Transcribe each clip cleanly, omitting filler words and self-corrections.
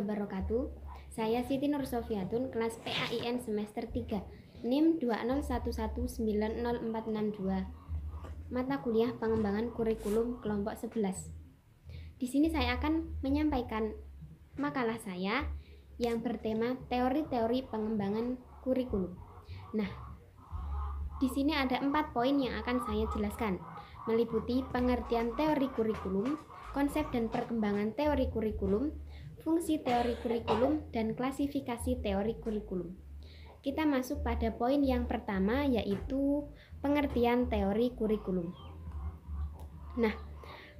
wabarakatuh. Saya Siti Nur Sofiatun, kelas PAIN semester 3, NIM 201190462. Mata kuliah pengembangan kurikulum kelompok 11. Di sini saya akan menyampaikan makalah saya yang bertema teori-teori pengembangan kurikulum. Nah, di sini ada 4 poin yang akan saya jelaskan, meliputi pengertian teori kurikulum, konsep dan perkembangan teori kurikulum, fungsi teori kurikulum, dan klasifikasi teori kurikulum. Kita masuk pada poin yang pertama, yaitu pengertian teori kurikulum. Nah,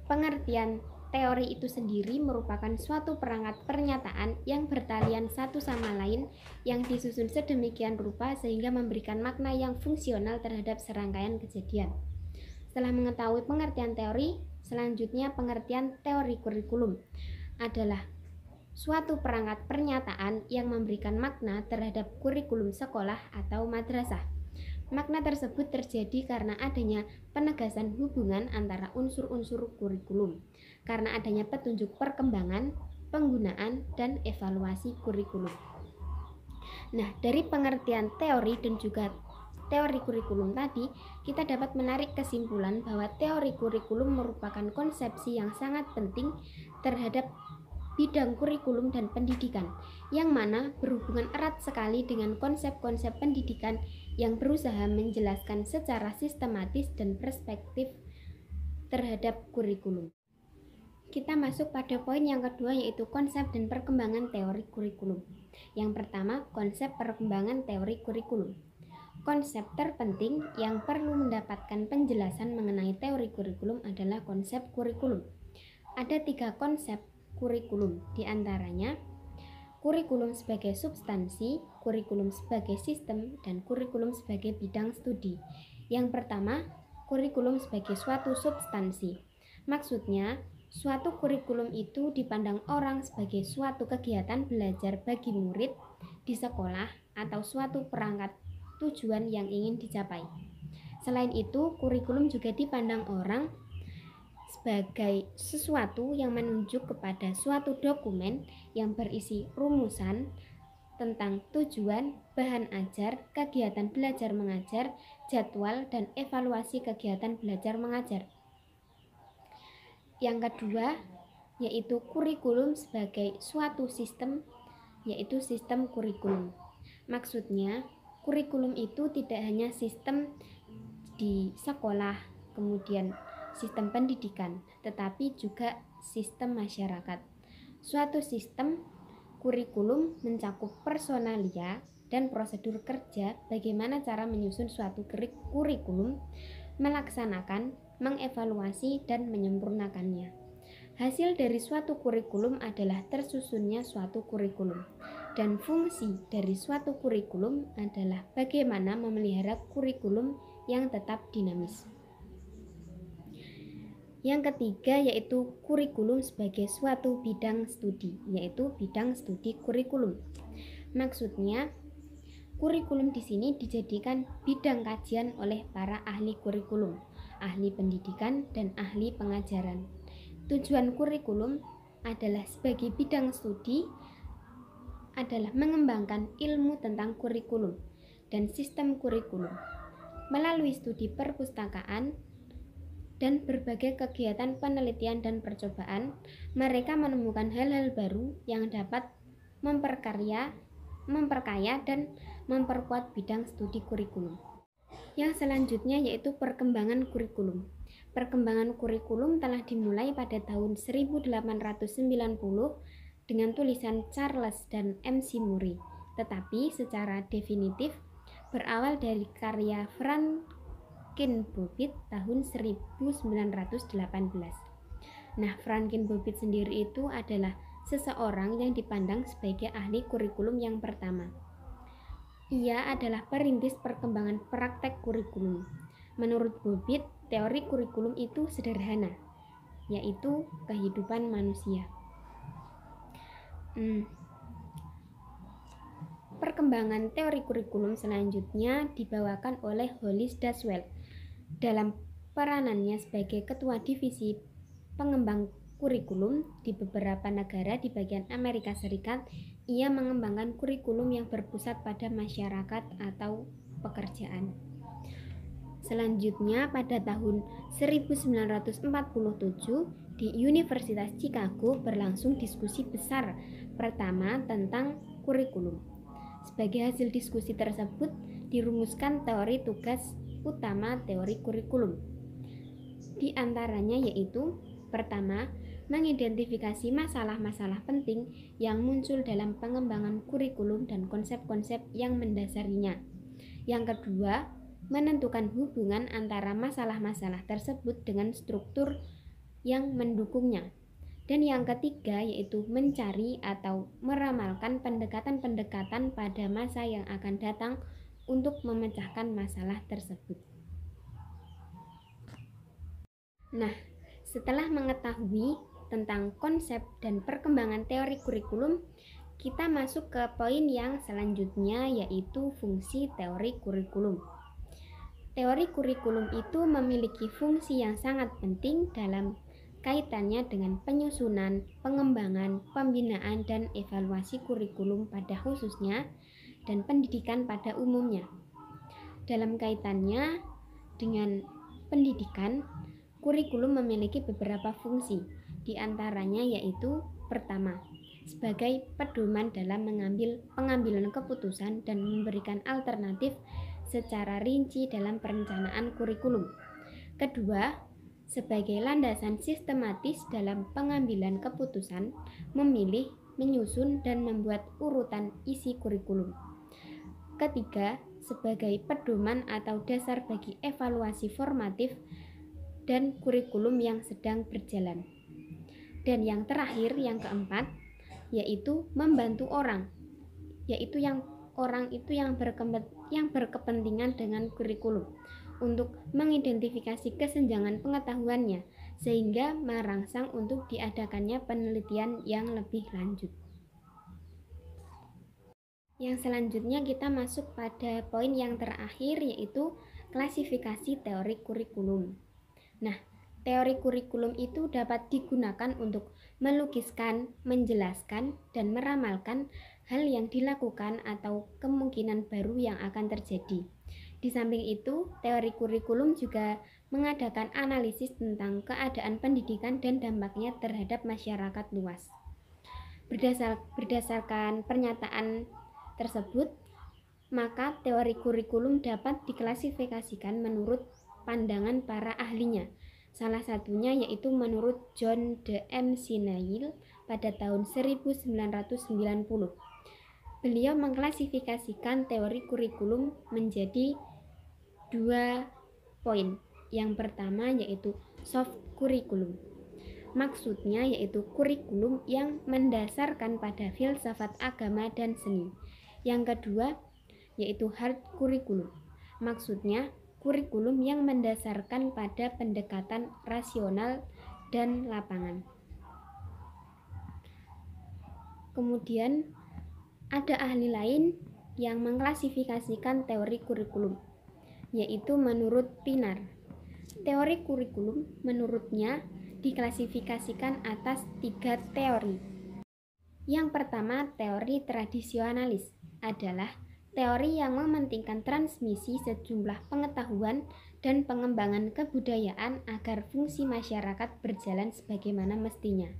pengertian teori itu sendiri merupakan suatu perangkat pernyataan yang bertalian satu sama lain yang disusun sedemikian rupa sehingga memberikan makna yang fungsional terhadap serangkaian kejadian. Setelah mengetahui pengertian teori, selanjutnya pengertian teori kurikulum adalah suatu perangkat pernyataan yang memberikan makna terhadap kurikulum sekolah atau madrasah. Makna tersebut terjadi karena adanya penegasan hubungan antara unsur-unsur kurikulum, karena adanya petunjuk perkembangan, penggunaan, dan evaluasi kurikulum. Nah, dari pengertian teori dan juga teori kurikulum tadi, kita dapat menarik kesimpulan bahwa teori kurikulum merupakan konsepsi yang sangat penting terhadap bidang kurikulum dan pendidikan, yang mana berhubungan erat sekali dengan konsep-konsep pendidikan yang berusaha menjelaskan secara sistematis dan perspektif terhadap kurikulum. Kita masuk pada poin yang kedua, yaitu konsep dan perkembangan teori kurikulum. Yang pertama, konsep perkembangan teori kurikulum. Konsep terpenting yang perlu mendapatkan penjelasan mengenai teori kurikulum adalah konsep kurikulum. Ada 3 konsep kurikulum, diantaranya kurikulum sebagai substansi, kurikulum sebagai sistem, dan kurikulum sebagai bidang studi. Yang pertama, kurikulum sebagai suatu substansi. Maksudnya, suatu kurikulum itu dipandang orang sebagai suatu kegiatan belajar bagi murid di sekolah atau suatu perangkat tujuan yang ingin dicapai. Selain itu, kurikulum juga dipandang orang sebagai sesuatu yang menunjuk kepada suatu dokumen yang berisi rumusan tentang tujuan, bahan ajar, kegiatan belajar mengajar, jadwal, dan evaluasi kegiatan belajar mengajar. Yang kedua, yaitu kurikulum sebagai suatu sistem, yaitu sistem kurikulum. Maksudnya, kurikulum itu tidak hanya sistem di sekolah, kemudian sistem pendidikan, tetapi juga sistem masyarakat. Suatu sistem kurikulum mencakup personalia dan prosedur kerja, bagaimana cara menyusun suatu kurikulum, melaksanakan, mengevaluasi, dan menyempurnakannya. Hasil dari suatu kurikulum adalah tersusunnya suatu kurikulum, dan fungsi dari suatu kurikulum adalah bagaimana memelihara kurikulum yang tetap dinamis. Yang ketiga, yaitu kurikulum sebagai suatu bidang studi, yaitu bidang studi kurikulum. Maksudnya, kurikulum di sini dijadikan bidang kajian oleh para ahli kurikulum, ahli pendidikan, dan ahli pengajaran. Tujuan kurikulum adalah sebagai bidang studi adalah mengembangkan ilmu tentang kurikulum dan sistem kurikulum. Melalui studi perpustakaan dan berbagai kegiatan penelitian dan percobaan, mereka menemukan hal-hal baru yang dapat memperkaya dan memperkuat bidang studi kurikulum. Yang selanjutnya yaitu perkembangan kurikulum. Perkembangan kurikulum telah dimulai pada tahun 1890 dengan tulisan Charles dan MC Murray, tetapi secara definitif berawal dari karya Franklin Bobbitt tahun 1918. Nah, Franklin Bobbitt sendiri itu adalah seseorang yang dipandang sebagai ahli kurikulum yang pertama. Ia adalah perintis perkembangan praktek kurikulum. Menurut Bobbitt, teori kurikulum itu sederhana, yaitu kehidupan manusia. Perkembangan teori kurikulum selanjutnya dibawakan oleh Hollis Daswell dalam peranannya sebagai Ketua Divisi Pengembang kurikulum di beberapa negara di bagian Amerika Serikat, ia mengembangkan kurikulum yang berpusat pada masyarakat atau pekerjaan. Selanjutnya, pada tahun 1947 di Universitas Chicago berlangsung diskusi besar pertama tentang kurikulum. Sebagai hasil diskusi tersebut, dirumuskan teori tugas utama teori kurikulum. Di antaranya yaitu: pertama, mengidentifikasi masalah-masalah penting yang muncul dalam pengembangan kurikulum dan konsep-konsep yang mendasarinya. Yang kedua, menentukan hubungan antara masalah-masalah tersebut dengan struktur yang mendukungnya. Dan yang ketiga yaitu mencari atau meramalkan pendekatan-pendekatan pada masa yang akan datang untuk memecahkan masalah tersebut. Nah, setelah mengetahui tentang konsep dan perkembangan teori kurikulum, kita masuk ke poin yang selanjutnya, yaitu fungsi teori kurikulum. Teori kurikulum itu memiliki fungsi yang sangat penting dalam kaitannya dengan penyusunan, pengembangan, pembinaan, dan evaluasi kurikulum pada khususnya dan pendidikan pada umumnya. Dalam kaitannya dengan pendidikan, kurikulum memiliki beberapa fungsi, di antaranya yaitu: pertama, sebagai pedoman dalam pengambilan keputusan dan memberikan alternatif secara rinci dalam perencanaan kurikulum. Kedua, sebagai landasan sistematis dalam pengambilan keputusan, memilih, menyusun, dan membuat urutan isi kurikulum. Ketiga, sebagai pedoman atau dasar bagi evaluasi formatif dan kurikulum yang sedang berjalan. Dan yang terakhir, yang keempat, yaitu membantu orang, yaitu yang berkepentingan dengan kurikulum untuk mengidentifikasi kesenjangan pengetahuannya sehingga merangsang untuk diadakannya penelitian yang lebih lanjut. Yang selanjutnya kita masuk pada poin yang terakhir, yaitu klasifikasi teori kurikulum. Nah, teori kurikulum itu dapat digunakan untuk melukiskan, menjelaskan, dan meramalkan hal yang dilakukan atau kemungkinan baru yang akan terjadi. Di samping itu, teori kurikulum juga mengadakan analisis tentang keadaan pendidikan dan dampaknya terhadap masyarakat luas. Berdasarkan pernyataan tersebut, maka teori kurikulum dapat diklasifikasikan menurut pandangan para ahlinya. Salah satunya yaitu menurut John D. McNeill pada tahun 1990. Beliau mengklasifikasikan teori kurikulum menjadi 2 poin. Yang pertama yaitu soft kurikulum. Maksudnya yaitu kurikulum yang mendasarkan pada filsafat agama dan seni. Yang kedua yaitu hard kurikulum. Maksudnya kurikulum yang mendasarkan pada pendekatan rasional dan lapangan. Kemudian ada ahli lain yang mengklasifikasikan teori kurikulum, yaitu menurut Pinar. Teori kurikulum menurutnya diklasifikasikan atas 3 teori. Yang pertama, teori tradisionalis adalah teori yang mementingkan transmisi sejumlah pengetahuan dan pengembangan kebudayaan agar fungsi masyarakat berjalan sebagaimana mestinya.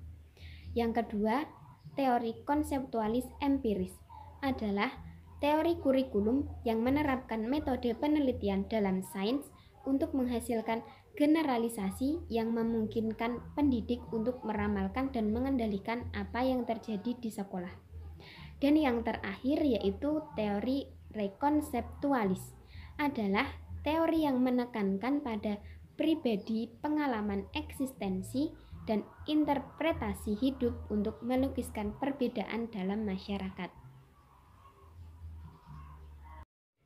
Yang kedua, teori konseptualis empiris adalah teori kurikulum yang menerapkan metode penelitian dalam sains untuk menghasilkan generalisasi yang memungkinkan pendidik untuk meramalkan dan mengendalikan apa yang terjadi di sekolah. Dan yang terakhir yaitu teori rekonseptualis adalah teori yang menekankan pada pribadi, pengalaman eksistensi, dan interpretasi hidup untuk melukiskan perbedaan dalam masyarakat.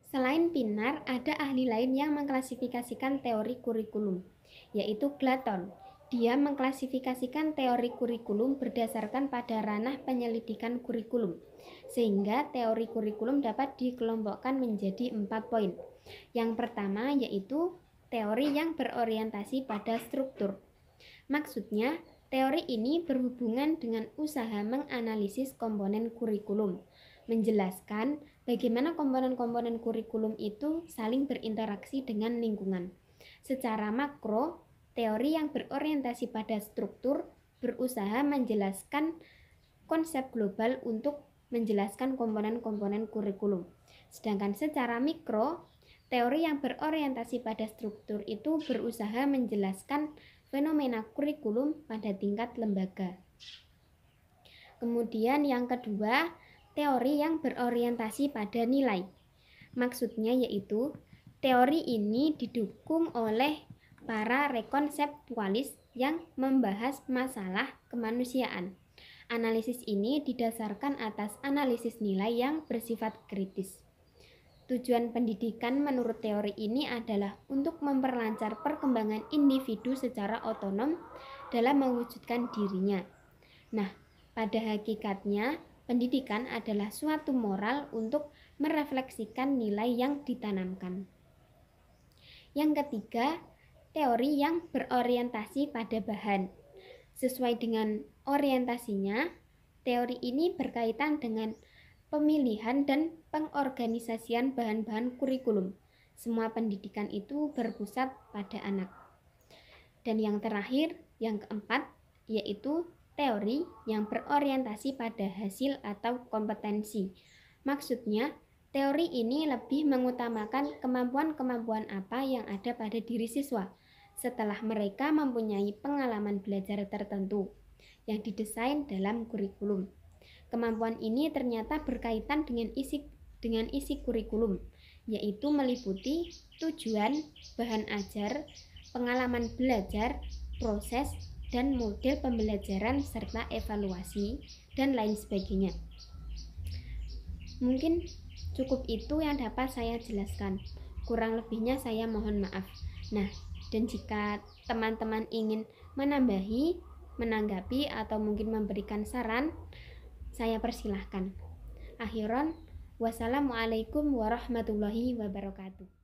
Selain Pinar, ada ahli lain yang mengklasifikasikan teori kurikulum, yaitu Glaton. Dia mengklasifikasikan teori kurikulum berdasarkan pada ranah penyelidikan kurikulum, sehingga teori kurikulum dapat dikelompokkan menjadi 4 poin. Yang pertama yaitu teori yang berorientasi pada struktur. Maksudnya, Teori ini berhubungan dengan usaha menganalisis komponen kurikulum, menjelaskan bagaimana komponen-komponen kurikulum itu saling berinteraksi dengan lingkungan. Secara makro, teori yang berorientasi pada struktur berusaha menjelaskan konsep global untuk menjelaskan komponen-komponen kurikulum. Sedangkan secara mikro, teori yang berorientasi pada struktur itu berusaha menjelaskan fenomena kurikulum pada tingkat lembaga. Kemudian yang kedua, teori yang berorientasi pada nilai. Maksudnya yaitu teori ini didukung oleh para rekonseptualis yang membahas masalah kemanusiaan. Analisis ini didasarkan atas analisis nilai yang bersifat kritis. Tujuan pendidikan menurut teori ini adalah untuk memperlancar perkembangan individu secara otonom dalam mewujudkan dirinya. Nah, pada hakikatnya, pendidikan adalah suatu moral untuk merefleksikan nilai yang ditanamkan. Yang ketiga, teori yang berorientasi pada bahan. Sesuai dengan orientasinya, teori ini berkaitan dengan pemilihan dan pengorganisasian bahan-bahan kurikulum. Semua pendidikan itu berpusat pada anak. Dan yang terakhir, yang keempat, yaitu teori yang berorientasi pada hasil atau kompetensi. Maksudnya, teori ini lebih mengutamakan kemampuan-kemampuan apa yang ada pada diri siswa setelah mereka mempunyai pengalaman belajar tertentu yang didesain dalam kurikulum. Kemampuan ini ternyata berkaitan dengan isi kurikulum, yaitu meliputi tujuan, bahan ajar, pengalaman belajar, proses, dan model pembelajaran serta evaluasi, dan lain sebagainya. Mungkin cukup itu yang dapat saya jelaskan. Kurang lebihnya saya mohon maaf. Nah, dan jika teman-teman ingin menambahi, menanggapi, atau mungkin memberikan saran, saya persilahkan. Akhiran, wassalamualaikum warahmatullahi wabarakatuh.